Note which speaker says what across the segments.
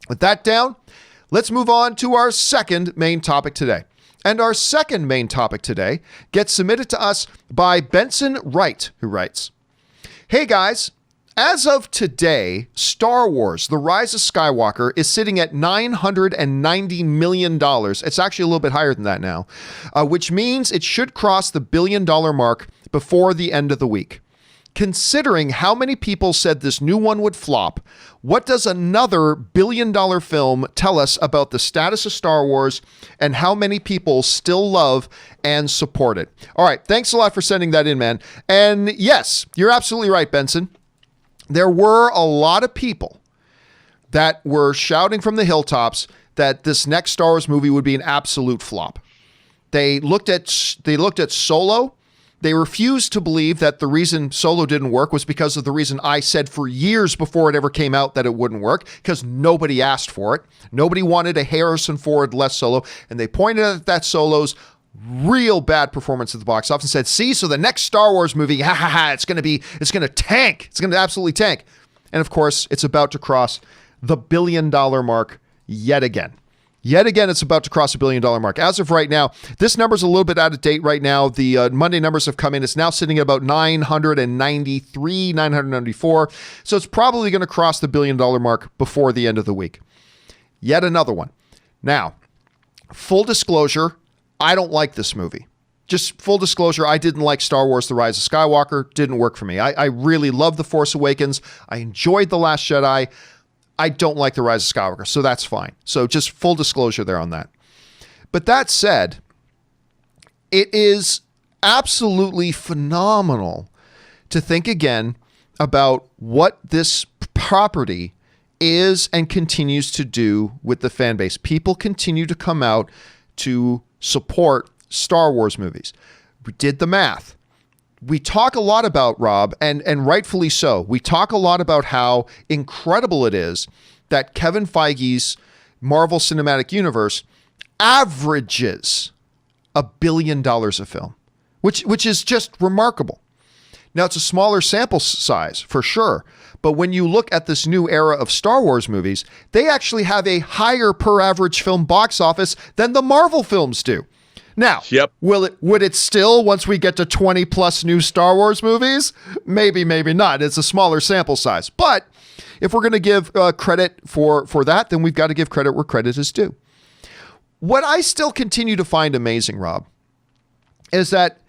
Speaker 1: With that down, let's move on to our second main topic today. And our second main topic today gets submitted to us by Benson Wright, who writes, "Hey guys, as of today, Star Wars: The Rise of Skywalker is sitting at $990 million. It's actually a little bit higher than that now, which means it should cross the $1 billion mark before the end of the week. Considering how many people said this new one would flop, what does another $1 billion film tell us about the status of Star Wars and how many people still love and support it?" All right, thanks a lot for sending that in, man. And yes, you're absolutely right, Benson. There were a lot of people that were shouting from the hilltops that this next Star Wars movie would be an absolute flop. They looked at Solo. They refused to believe that the reason Solo didn't work was because of the reason I said for years before it ever came out that it wouldn't work, because nobody asked for it. Nobody wanted a Harrison Ford-less Solo, and they pointed at that Solo's real bad performance at the box office and said, see, so the next Star Wars movie, it's going to tank. It's going to absolutely tank. And of course, it's about to cross the $1 billion mark yet again. Yet again, it's about to cross $1 billion mark. As of right now, this number's a little bit out of date right now. The Monday numbers have come in. It's now sitting at about 993, 994. So it's probably going to cross the $1 billion mark before the end of the week. Yet another one. Now, full disclosure, I don't like this movie. Just full disclosure, I didn't like Star Wars: The Rise of Skywalker. Didn't work for me. I really love The Force Awakens. I enjoyed The Last Jedi. I don't like The Rise of Skywalker, so that's fine. So just full disclosure there on that. But that said, it is absolutely phenomenal to think again about what this property is and continues to do with the fan base. People continue to come out to support Star Wars movies. We did the math. We talk a lot about, Rob, and rightfully so, we talk a lot about how incredible it is that Kevin Feige's Marvel Cinematic Universe averages $1 billion a film, which is just remarkable. Now, it's a smaller sample size, for sure, but when you look at this new era of Star Wars movies, they actually have a higher per average film box office than the Marvel films do. Now, would it still, once we get to 20 plus new Star Wars movies? Maybe, maybe not. It's a smaller sample size. But if we're going to give credit for that, then we've got to give credit where credit is due. What I still continue to find amazing, Rob, is that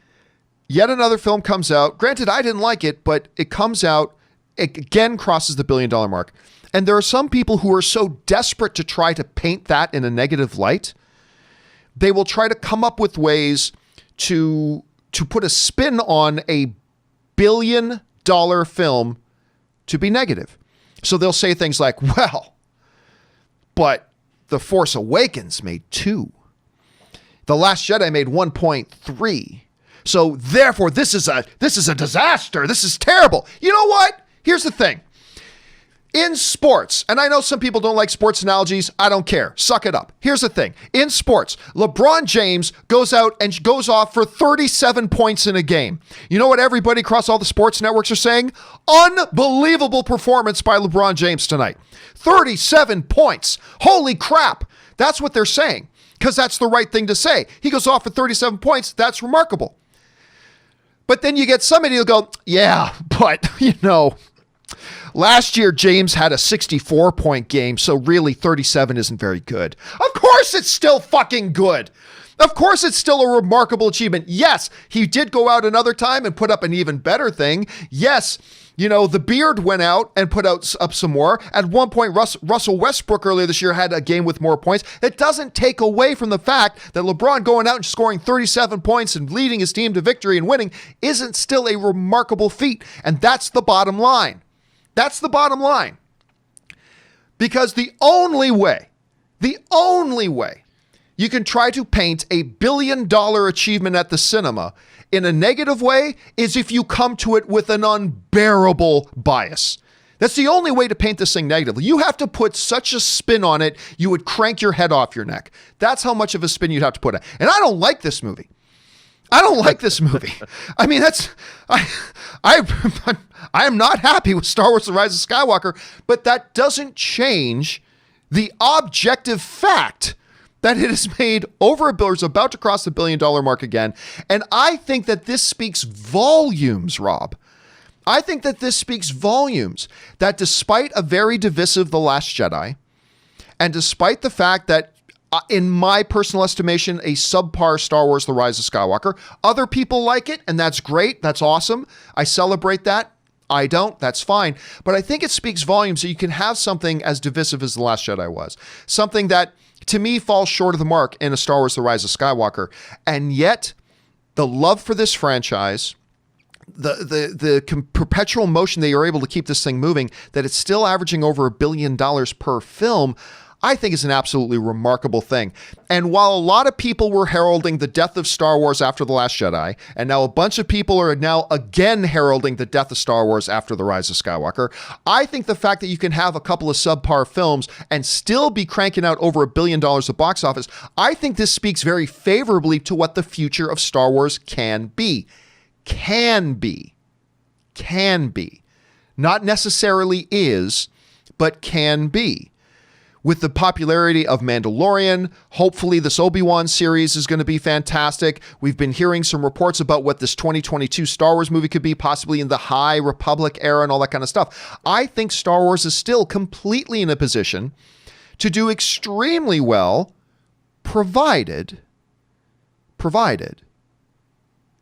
Speaker 1: yet another film comes out. Granted, I didn't like it, but it comes out, it again crosses the $1 billion mark. And there are some people who are so desperate to try to paint that in a negative light, they will try to come up with ways to put a spin on a $1 billion film to be negative. So they'll say things like, well, but The Force Awakens made 2. The Last Jedi made 1.3. So therefore, this is a disaster. This is terrible. You know what? Here's the thing. In sports, and I know some people don't like sports analogies. I don't care. Suck it up. Here's the thing. In sports, LeBron James goes out and goes off for 37 points in a game. You know what everybody across all the sports networks are saying? Unbelievable performance by LeBron James tonight. 37 points. Holy crap. That's what they're saying, because that's the right thing to say. He goes off for 37 points. That's remarkable. But then you get somebody who'll go, yeah, but, last year, James had a 64-point game, so really 37 isn't very good. Of course it's still fucking good. Of course it's still a remarkable achievement. Yes, he did go out another time and put up an even better thing. Yes, the beard went out and put up some more. At one point, Russell Westbrook earlier this year had a game with more points. It doesn't take away from the fact that LeBron going out and scoring 37 points and leading his team to victory and winning isn't still a remarkable feat. And that's the bottom line. That's the bottom line. Because the only way you can try to paint a $1 billion achievement at the cinema in a negative way is if you come to it with an unbearable bias. That's the only way to paint this thing negatively. You have to put such a spin on it, you would crank your head off your neck. That's how much of a spin you'd have to put on it. And I don't like this movie. I don't like this movie. I mean, I am not happy with Star Wars: The Rise of Skywalker, but that doesn't change The objective fact that it has made over $1 billion, is about to cross the $1 billion mark again. And I think that this speaks volumes, Rob. I think that this speaks volumes that despite a very divisive The Last Jedi, and despite the fact that, in my personal estimation, a subpar Star Wars The Rise of Skywalker, other people like it, and that's great. That's awesome. I celebrate that. I don't. That's fine. But I think it speaks volumes that you can have something as divisive as The Last Jedi was. Something that, to me, falls short of the mark in a Star Wars The Rise of Skywalker. And yet, the love for this franchise, the perpetual motion that you're able to keep this thing moving, that it's still averaging over $1 billion per film, I think is an absolutely remarkable thing. And while a lot of people were heralding the death of Star Wars after The Last Jedi, and now a bunch of people are now again heralding the death of Star Wars after The Rise of Skywalker, I think the fact that you can have a couple of subpar films and still be cranking out over $1 billion at box office, I think this speaks very favorably to what the future of Star Wars can be. Can be. Not necessarily is, but can be. With the popularity of Mandalorian, hopefully this Obi-Wan series is going to be fantastic. We've been hearing some reports about what this 2022 Star Wars movie could be, possibly in the High Republic era and all that kind of stuff. I think Star Wars is still completely in a position to do extremely well, provided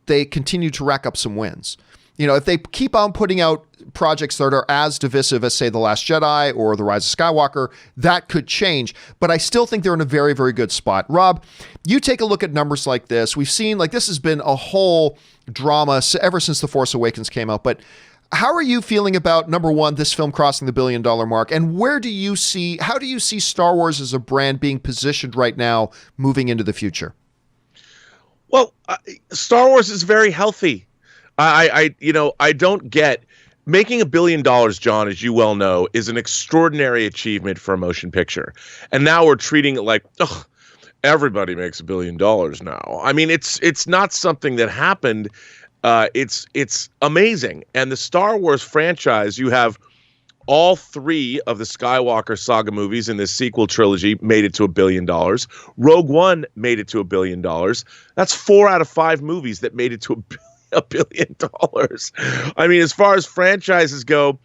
Speaker 1: they continue to rack up some wins. You know, if they keep on putting out projects that are as divisive as, say, The Last Jedi or The Rise of Skywalker, that could change. But I still think they're in a very, very good spot. Rob, you take a look at numbers like this. We've seen, like, this has been a whole drama ever since The Force Awakens came out. But how are you feeling about, number one, this film crossing the $1 billion mark? And how do you see Star Wars as a brand being positioned right now moving into the future?
Speaker 2: Well, Star Wars is very healthy. I don't get making $1 billion, John, as you well know, is an extraordinary achievement for a motion picture. And now we're treating it like, everybody makes $1 billion now. I mean, it's not something that happened. It's amazing. And the Star Wars franchise, you have all three of the Skywalker saga movies in this sequel trilogy made it to $1 billion. Rogue One made it to $1 billion. That's 4 out of 5 movies that made it to $1 billion. I mean, as far as franchises go,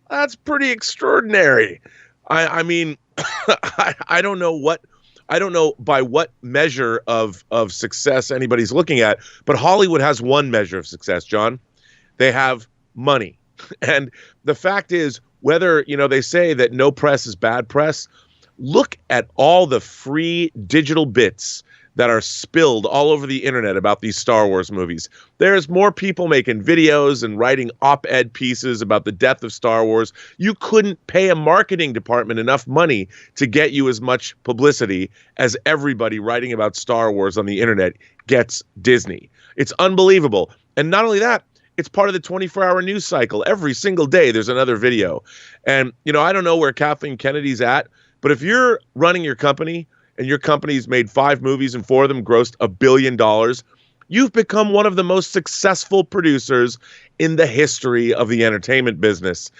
Speaker 2: that's pretty extraordinary. I mean, I don't know by what measure of success anybody's looking at, but Hollywood has one measure of success, John. They have money. And the fact is, whether, they say that no press is bad press, look at all the free digital bits that are spilled all over the internet about these Star Wars movies. There's more people making videos and writing op-ed pieces about the death of Star Wars. You couldn't pay a marketing department enough money to get you as much publicity as everybody writing about Star Wars on the internet gets Disney. It's unbelievable. And not only that, it's part of the 24-hour news cycle. Every single day there's another video. And, I don't know where Kathleen Kennedy's at, but if you're running your company and your company's made 5 movies and 4 of them grossed $1 billion, you've become one of the most successful producers in the history of the entertainment business.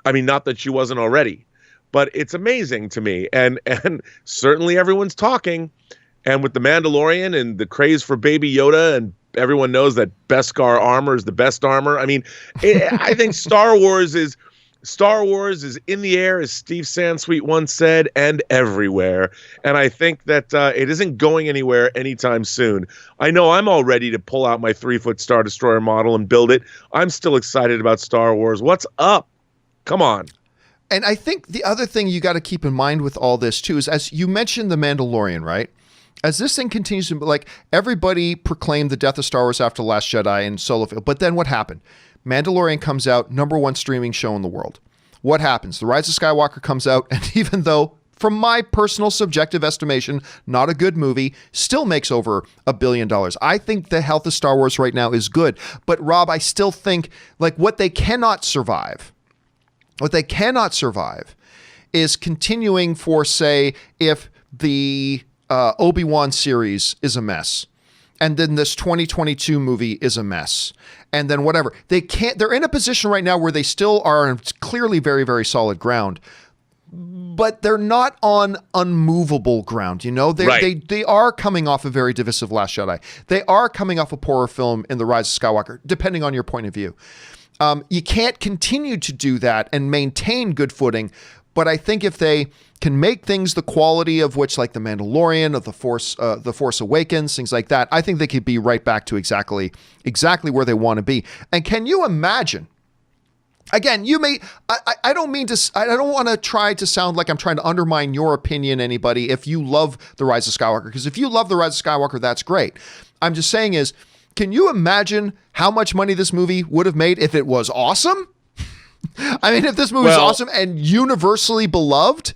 Speaker 2: I mean, not that she wasn't already, but it's amazing to me. And certainly everyone's talking. And with The Mandalorian and the craze for Baby Yoda, and everyone knows that Beskar armor is the best armor. I mean, I think Star Wars is in the air, as Steve Sansweet once said, and everywhere. And I think that it isn't going anywhere anytime soon. I know I'm all ready to pull out my 3-foot Star Destroyer model and build it. I'm still excited about Star Wars. What's up? Come on.
Speaker 1: And I think the other thing you got to keep in mind with all this too is, as you mentioned, The Mandalorian, right? As this thing continues to, like, everybody proclaimed the death of Star Wars after The Last Jedi and Solo, but then what happened? Mandalorian comes out, #1 streaming show in the world. What happens? The Rise of Skywalker comes out, and even though, from my personal subjective estimation, not a good movie, still makes over $1 billion. I think the health of Star Wars right now is good. But Rob, I still think, like, what they cannot survive is continuing for, say, if the Obi-Wan series is a mess, and then this 2022 movie is a mess, and then whatever. They're in a position right now where they still are on clearly very, very solid ground. but they're not on unmovable ground. You know, they are coming off a very divisive Last Jedi. They are coming off a poorer film in The Rise of Skywalker, depending on your point of view. You can't continue to do that and maintain good footing. But I think if they can make things the quality of which, like The Mandalorian, of The Force Awakens, things like that, I think they could be right back to exactly where they want to be. And can you imagine? Again, I don't want to try to sound like I'm trying to undermine your opinion, anybody, if you love The Rise of Skywalker, because if you love The Rise of Skywalker, that's great. I'm just saying is, can you imagine how much money this movie would have made if it was awesome? I mean, if this movie was awesome and universally beloved,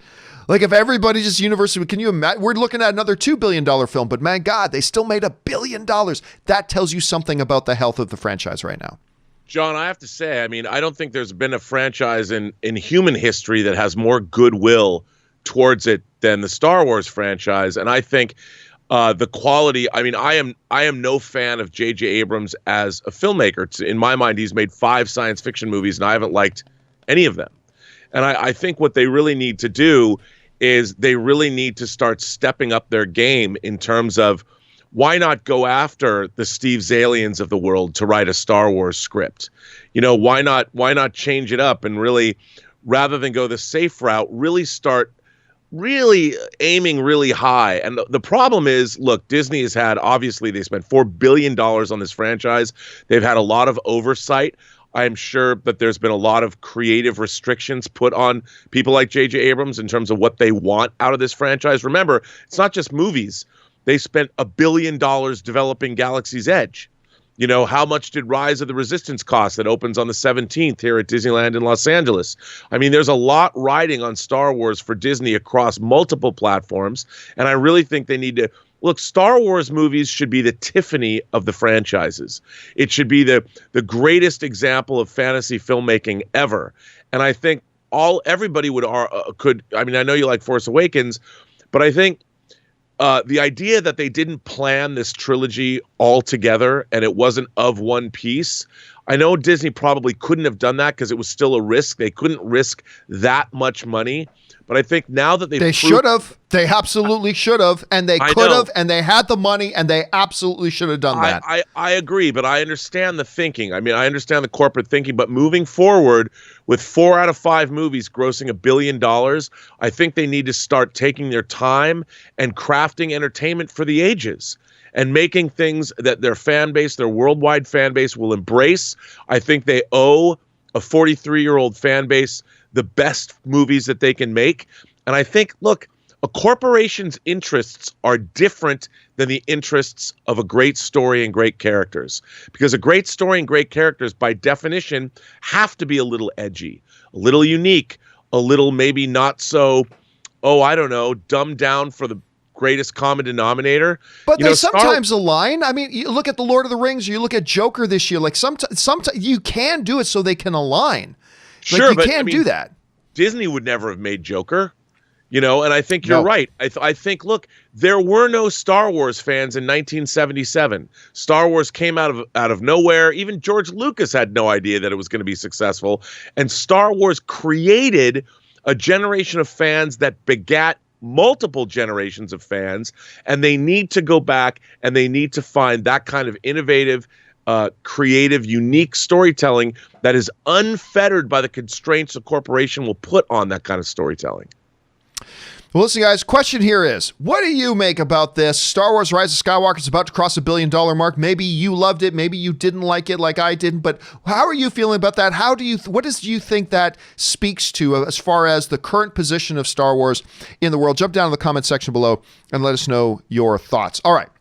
Speaker 1: like if everybody just universally, can you imagine? We're looking at another $2 billion film, but man, God, they still made $1 billion. That tells you something about the health of the franchise right now.
Speaker 2: John, I have to say, I mean, I don't think there's been a franchise in human history that has more goodwill towards it than the Star Wars franchise. And I think the quality, I mean, I am no fan of J.J. Abrams as a filmmaker. In my mind, he's made 5 science fiction movies, and I haven't liked any of them. And I think what they really need to do is they really need to start stepping up their game in terms of, why not go after the Steve Zalians of the world to write a Star Wars script? You know, why not change it up and really, rather than go the safe route, really start really aiming really high. And the problem is, look, Disney has had, obviously they spent $4 billion on this franchise. They've had a lot of oversight. I'm sure that there's been a lot of creative restrictions put on people like J.J. Abrams in terms of what they want out of this franchise. Remember, it's not just movies. They spent $1 billion developing Galaxy's Edge. You know, how much did Rise of the Resistance cost that opens on the 17th here at Disneyland in Los Angeles? I mean, there's a lot riding on Star Wars for Disney across multiple platforms. And I really think they need to look, Star Wars movies should be the Tiffany of the franchises. It should be the greatest example of fantasy filmmaking ever. And I think everybody I mean, I know you like Force Awakens, but I think the idea that they didn't plan this trilogy all together and it wasn't of one piece. I know Disney probably couldn't have done that because it was still a risk. They couldn't risk that much money. But I think now that they
Speaker 1: should have, they absolutely should have, and they could have, and they had the money, and they absolutely should have done that.
Speaker 2: I agree, but I understand the thinking. I mean, I understand the corporate thinking, but moving forward with 4 out of 5 movies grossing $1 billion, I think they need to start taking their time and crafting entertainment for the ages and making things that their fan base, their worldwide fan base will embrace. I think they owe a 43-year-old fan base the best movies that they can make. And I think, look, a corporation's interests are different than the interests of a great story and great characters. Because a great story and great characters, by definition, have to be a little edgy, a little unique, a little maybe not so, dumbed down for the greatest common denominator.
Speaker 1: But they sometimes align. I mean, you look at The Lord of the Rings, or you look at Joker this year, like sometimes you can do it so they can align.
Speaker 2: Sure,
Speaker 1: but you can't do that.
Speaker 2: Disney would never have made Joker, and I think you're right. I think, look, there were no Star Wars fans in 1977. Star Wars came out of nowhere. Even George Lucas had no idea that it was going to be successful. And Star Wars created a generation of fans that begat multiple generations of fans. And they need to go back and they need to find that kind of innovative, creative, unique storytelling that is unfettered by the constraints a corporation will put on that kind of storytelling.
Speaker 1: Well, listen, guys, question here is, what do you make about this? Star Wars Rise of Skywalker is about to cross $1 billion mark. Maybe you loved it. Maybe you didn't like it like I didn't. But how are you feeling about that? What do you think that speaks to as far as the current position of Star Wars in the world? Jump down in the comment section below and let us know your thoughts. All right.